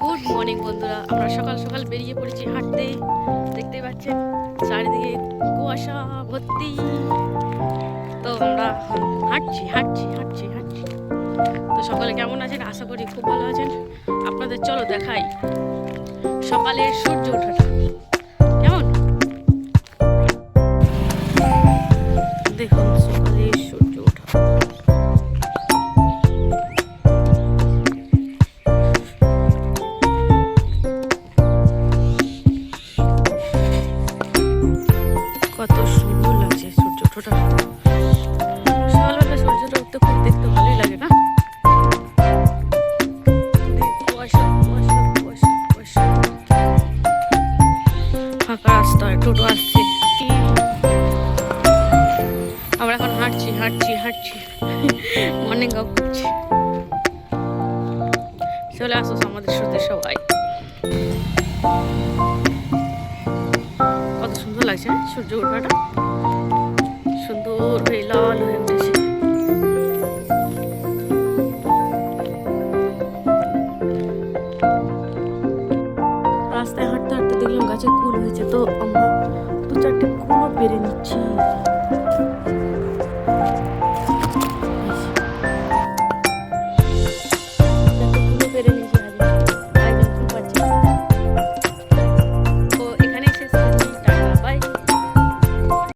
Good morning বন্ধুরা, আমরা সকাল সকাল বেরিয়ে পড়েছি হাঁটতে। দেখতে পাচ্ছেন চারিদিকে কুয়াশা ভর্তি। তো আমরা হাঁটছি হাঁটছি হাঁটছি হাঁটছি। তো সকালে কেমন আছেন? আশা করি খুব ভালো আছেন। আপনাদের চলো দেখাই সকালের সূর্য ওঠাটা কেমন। দেখুন সকালের সূর্য ওঠা। কত সুন্দর লাগছে সূর্য ওঠাটা। সকালবেলা সূর্যটা উঠতে খুব দেখতে ভালোই লাগে না? কুয়াশা কুয়াশা কুয়াশা কুয়াশা। ফাঁকা রাস্তায় টোটো আসছে। আমরা এখন হাঁটছি হাঁটছি হাঁটছি মর্নিং ওয়াক করছি। চলে আসো আমাদের সাথে সবাই। কত সুন্দর লাগছে সূর্য ওঠাটা, সুন্দর হয়ে লাল হয়ে উঠেছে। রাস্তায় হাঁটতে হাঁটতে দেখলাম গাছে কুল হয়েছে, তো আমরা দু চারটে কুলও পেরে নিচ্ছি।